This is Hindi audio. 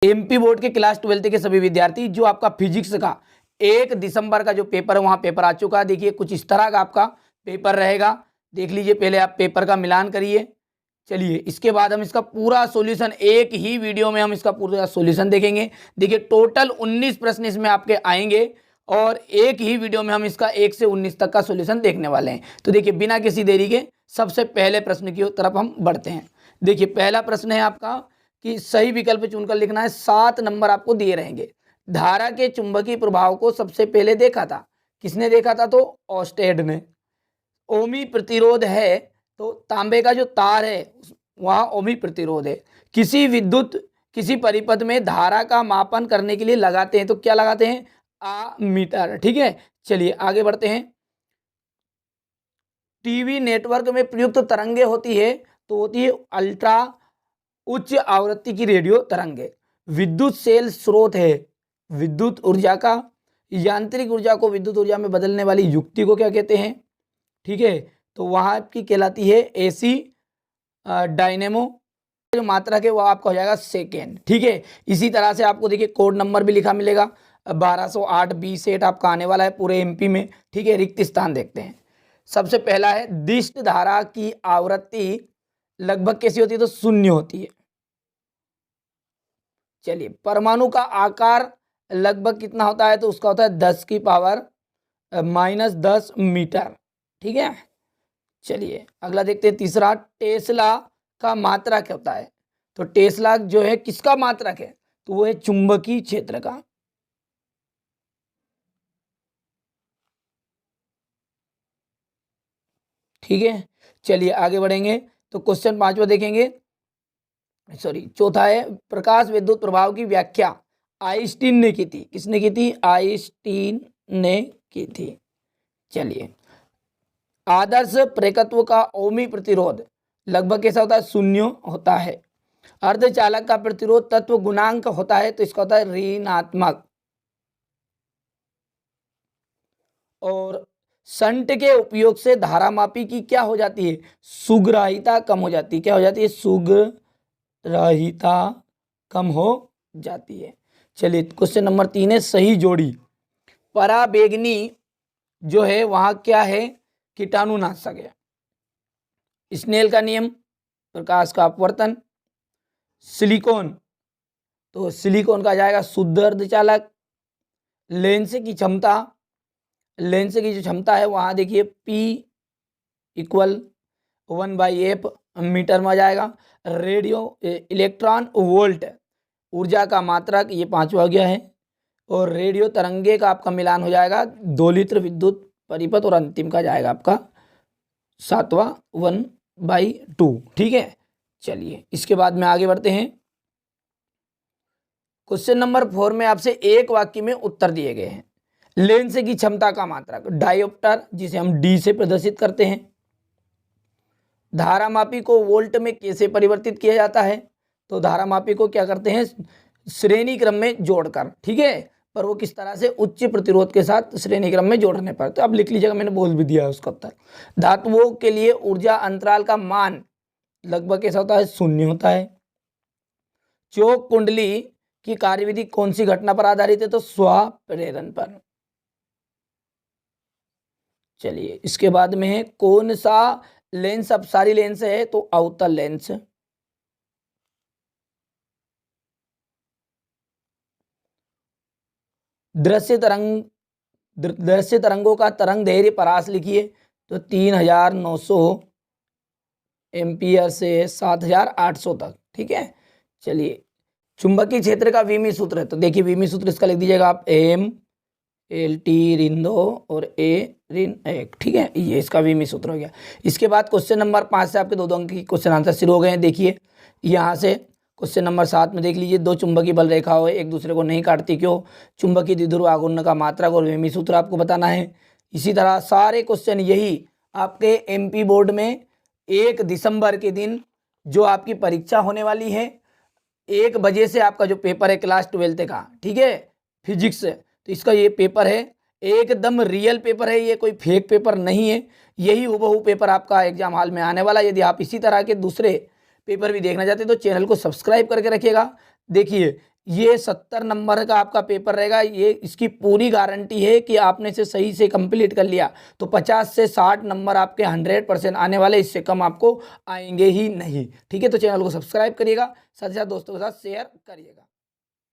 एमपी बोर्ड के क्लास 12 के सभी विद्यार्थी, जो आपका फिजिक्स का 1 दिसंबर का जो पेपर है वहां पेपर आ चुका है। देखिए कुछ इस तरह का आपका पेपर रहेगा, देख लीजिए, पहले आप पेपर का मिलान करिए। चलिए इसके बाद हम इसका पूरा सॉल्यूशन एक ही वीडियो में हम इसका पूरा सॉल्यूशन देखेंगे। देखिए टोटल 19 प्रश्न इसमें आपके आएंगे और एक ही वीडियो में हम इसका 1 से 19 तक का सॉल्यूशन देखने वाले हैं। तो देखिए बिना किसी देरी के सबसे पहले प्रश्न की तरफ हम बढ़ते हैं। देखिए पहला प्रश्न है आपका कि सही विकल्प चुनकर लिखना है। 7 नंबर आपको दिए रहेंगे। धारा के चुंबकीय प्रभाव को सबसे पहले देखा था, किसने देखा था? तो ऑस्टेड ने। ओमी प्रतिरोध है, तो तांबे का जो तार है वहाँ ओमी प्रतिरोध है। किसी विद्युत किसी परिपथ में धारा का मापन करने के लिए लगाते हैं, तो क्या लगाते हैं? मीटर। ठीक है, चलिए आगे बढ़ते हैं। टीवी नेटवर्क में प्रयुक्त तरंगे होती है, तो होती है अल्ट्रा उच्च आवृत्ति की रेडियो तरंगे। विद्युत सेल स्रोत है विद्युत ऊर्जा का। यांत्रिक ऊर्जा को विद्युत ऊर्जा में बदलने वाली युक्ति को क्या कहते हैं? ठीक है, तो वहां की कहलाती है एसी डायनेमो। जो मात्रक है वो आपका हो जाएगा सेकेंड। ठीक है, इसी तरह से आपको देखिए कोड नंबर भी लिखा मिलेगा 1208 बी सेट आपका आने वाला है पूरे एमपी में। ठीक है, रिक्त स्थान देखते हैं। सबसे पहला है दिष्ट धारा की आवृत्ति लगभग कैसी होती है? तो 0 होती है। चलिए परमाणु का आकार लगभग कितना होता है? तो उसका होता है 10 की पावर -10 मीटर। ठीक है, चलिए अगला देखते हैं। तीसरा, टेस्ला का मात्रक क्या होता है? तो टेस्ला जो है किसका मात्रक है? तो वो है चुंबकीय क्षेत्र का। ठीक है, चलिए आगे बढ़ेंगे। तो क्वेश्चन 5वां देखेंगे, सॉरी चौथा है प्रकाश विद्युत प्रभाव की व्याख्या आइंस्टीन ने की थी। किसने की थी? आइंस्टीन ने की थी। चलिए आदर्श प्रेरकत्व का ओमी प्रतिरोध लगभग कैसा होता है? 0 होता है। अर्धचालक का प्रतिरोध तत्व गुणांक होता है, तो इसका होता है ऋणात्मक। और शंट के उपयोग से धारामापी की क्या हो जाती है? सुग्राहिता कम हो जाती है। क्या हो जाती है? सुग्राहिता कम हो जाती है। चलिए क्वेश्चन नंबर 3 है सही जोड़ी। पराबैंगनी जो है वहां क्या है? कीटाणुनाशक है। स्नेल का नियम, प्रकाश का अपवर्तन। सिलिकॉन, तो सिलिकॉन का जाएगा शुद्ध अर्धचालक। लेंस की क्षमता, लेंस की जो क्षमता है वहां देखिए P = 1/f मीटर में आ जाएगा। रेडियो इलेक्ट्रॉन वोल्ट ऊर्जा का मात्रक, ये 5वां हो गया है। और रेडियो तरंगे का आपका मिलान हो जाएगा 2 लीटर विद्युत परिपथ। और अंतिम का जाएगा आपका 7वां 1/2। ठीक है, चलिए इसके बाद में आगे बढ़ते हैं। क्वेश्चन नंबर 4 में आपसे एक वाक्य में उत्तर दिए गए हैं। लेंस की क्षमता का मात्रक डायोप्टर, जिसे हम डी से प्रदर्शित करते हैं। धारामापी को वोल्ट में कैसे परिवर्तित किया जाता है? तो धारामापी को क्या करते हैं? श्रेणी क्रम में जोड़कर। ठीक है, पर वो किस तरह से? उच्च प्रतिरोध के साथ श्रेणी क्रम में जोड़ने पर। तो अब लिख लीजिएगा, मैंने बोल भी दिया है उसका उत्तर। धातुओं के लिए ऊर्जा अंतराल का मान लगभग कैसा होता है? 0 होता है। चौक कुंडली की कार्यविधि कौन सी घटना पर आधारित है? तो स्वप्रेरण पर। चलिए इसके बाद में है कौन सा लेंस अपसारी लेंस है? तो अवतल लेंस। दृश्य तरंगों का तरंग दैर्घ्य परास लिखिए। तो 3900 एम्पियर से 7800 तक। ठीक है, चलिए चुंबकीय क्षेत्र का विमी सूत्र है, तो देखिए विमी सूत्र इसका लिख दीजिएगा आप M/L/T ऋण 2 और A ऋण 1। ठीक है, ये इसका विमी सूत्र हो गया। इसके बाद क्वेश्चन नंबर 5 से आपके 2 अंक की क्वेश्चन आंसर शुरू हो गए हैं। देखिए यहाँ से क्वेश्चन नंबर 7 में देख लीजिए, 2 चुंबकीय बल रेखाएं एक दूसरे को नहीं काटती, क्यों? चुंबकीय द्विध्रुव आघूर्ण का मात्रक और विमी सूत्र आपको बताना है। इसी तरह सारे क्वेश्चन यही आपके एमपी बोर्ड में 1 दिसंबर के दिन जो आपकी परीक्षा होने वाली है, 1 बजे से आपका जो पेपर है क्लास 12 का, ठीक है, फिजिक्स, तो इसका ये पेपर है एकदम रियल पेपर है, ये कोई फेक पेपर नहीं है। यही हूबहू पेपर आपका एग्जाम हॉल में आने वाला है। यदि आप इसी तरह के दूसरे पेपर भी देखना चाहते हैं तो चैनल को सब्सक्राइब करके रखिएगा। देखिए ये 70 नंबर का आपका पेपर रहेगा। ये इसकी पूरी गारंटी है कि आपने इसे सही से कंप्लीट कर लिया तो 50 से 60 नंबर आपके 100% आने वाले, इससे कम आपको आएंगे ही नहीं। ठीक है, तो चैनल को सब्सक्राइब करिएगा, साथ ही साथ दोस्तों के साथ शेयर करिएगा।